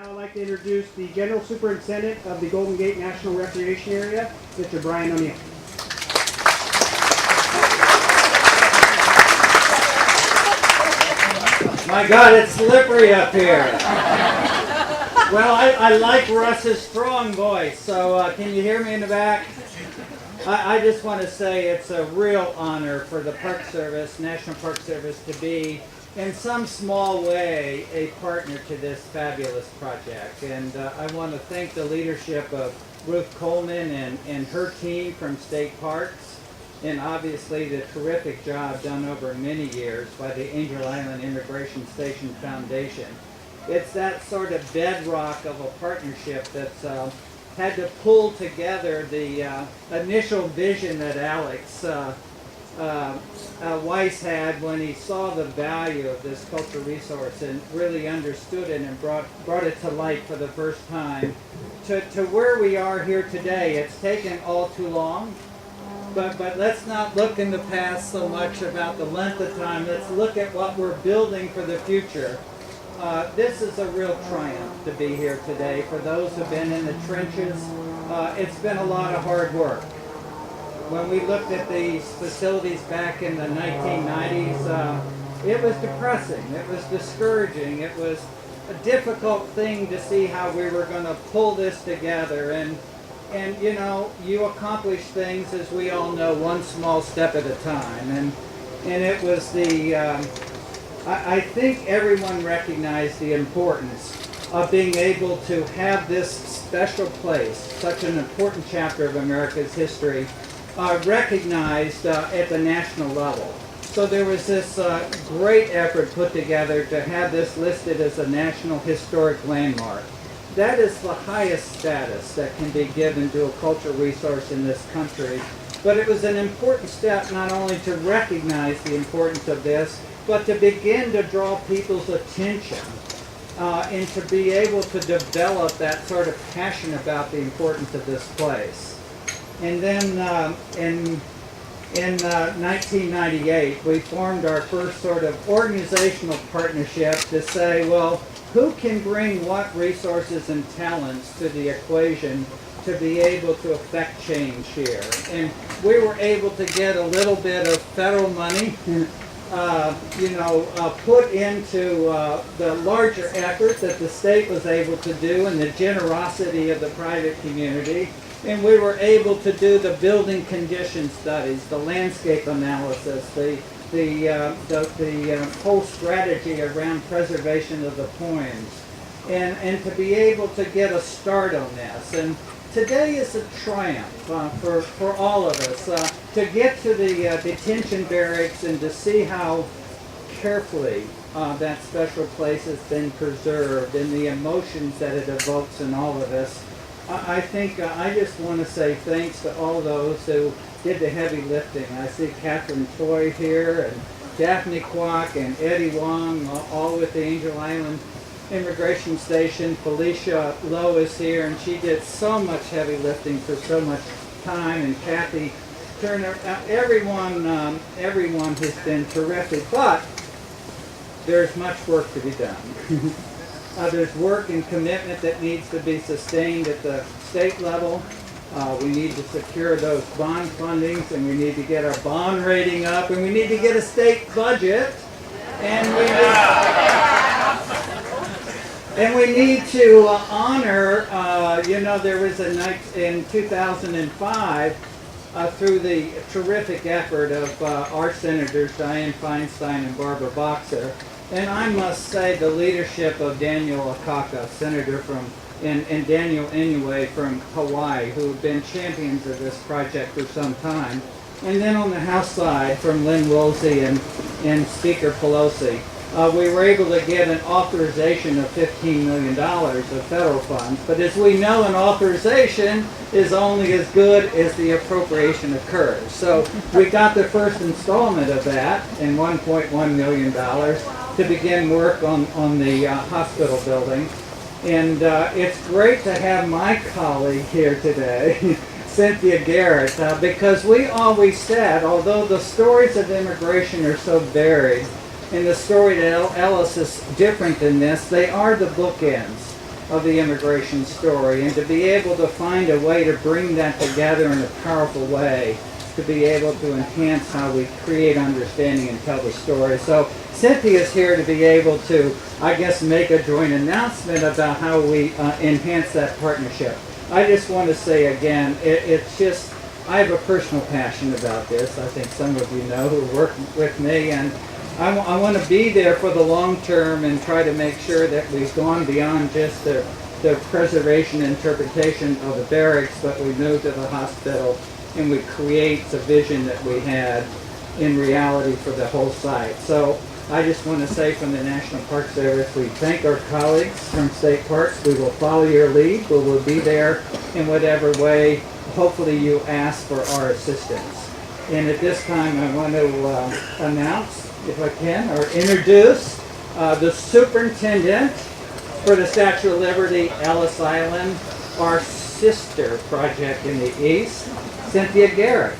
Now I'd like to introduce the General Superintendent of the Golden Gate National Recreation Area, Mr. Brian O'Neill. My God, it's slippery up here. Well, I like Russ's strong voice, so can you hear me in the back? I just want to say it's a real honor for the Park Service, National Park Service, to be in some small way a partner to this fabulous project. And I want to thank the leadership of Ruth Coleman and her team from State Parks, and obviously the terrific job done over many years by the Angel Island Immigration Station Foundation. It's that sort of bedrock of a partnership that's had to pull together the initial vision that Alex Weiss had when he saw the value of this cultural resource and really understood it and brought it to light for the first time to where we are here today. It's taken all too long, but let's not look in the past so much about the length of time. Let's look at what we're building for the future. This is a real triumph to be here today. For those who've been in the trenches, it's been a lot of hard work. When we looked at these facilities back in the 1990s, it was depressing, it was discouraging, it was a difficult thing to see how we were going to pull this together. And you know, you accomplish things, as we all know, one small step at a time. And it was the, I think everyone recognized the importance of being able to have this special place, such an important chapter of America's history, recognized at the national level. So there was this great effort put together to have this listed as a National Historic Landmark. That is the highest status that can be given to a cultural resource in this country. But it was an important step not only to recognize the importance of this, but to begin to draw people's attention and to be able to develop that sort of passion about the importance of this place. And then in 1998, we formed our first sort of organizational partnership to say, well, who can bring what resources and talents to the equation to be able to affect change here? And we were able to get a little bit of federal money put into the larger effort that the state was able to do and the generosity of the private community. And we were able to do the building condition studies, the landscape analysis, the whole strategy around preservation of the poems, and to be able to get a start on this. And today is a triumph for all of us to get to the detention barracks and to see how carefully that special place has been preserved and the emotions that it evokes in all of us. I think I just want to say thanks to all those who did the heavy lifting. I see Catherine Toy here, and Daphne Kwok, and Eddie Wong, all with the Angel Island Immigration Station. Felicia Lowe is here, and she did so much heavy lifting for so much time. And Kathy Turner, everyone has been terrific. But there's much work to be done. There's work and commitment that needs to be sustained at the state level. We need to secure those bond fundings, and we need to get our bond rating up, and we need to get a state budget, and we need to honor, there was a night in 2005 through the terrific effort of our senators, Dianne Feinstein and Barbara Boxer. And I must say the leadership of Daniel Akaka, senator and Daniel Inouye from Hawaii, who have been champions of this project for some time. And then on the House side, from Lynn Woolsey and Speaker Pelosi, we were able to get an authorization of $15 million of federal funds. But as we know, an authorization is only as good as the appropriation occurs. So we got the first installment of that in $1.1 million to begin work on the hospital building. And it's great to have my colleague here today, Cynthia Garrett, because we always said, although the stories of immigration are so varied, and the story to Ellis is different than this, they are the bookends. of the immigration story, and to be able to find a way to bring that together in a powerful way, to be able to enhance how we create understanding and tell the story. So Cynthia's here to be able to, I guess, make a joint announcement about how we enhance that partnership. I just want to say again, it's just, I have a personal passion about this. I think some of you know who work with me, and I want to be there for the long term and try to make sure that we've gone beyond just the preservation and interpretation of the barracks, but we move to the hospital and we create the vision that we had in reality for the whole site. So I just want to say from the National Park Service, we thank our colleagues from State Parks. We will follow your lead. We will be there in whatever way, hopefully, you ask for our assistance. And at this time, I want to announce, if I can, or introduce the superintendent for the Statue of Liberty, Ellis Island, our sister project in the east, Cynthia Garrett.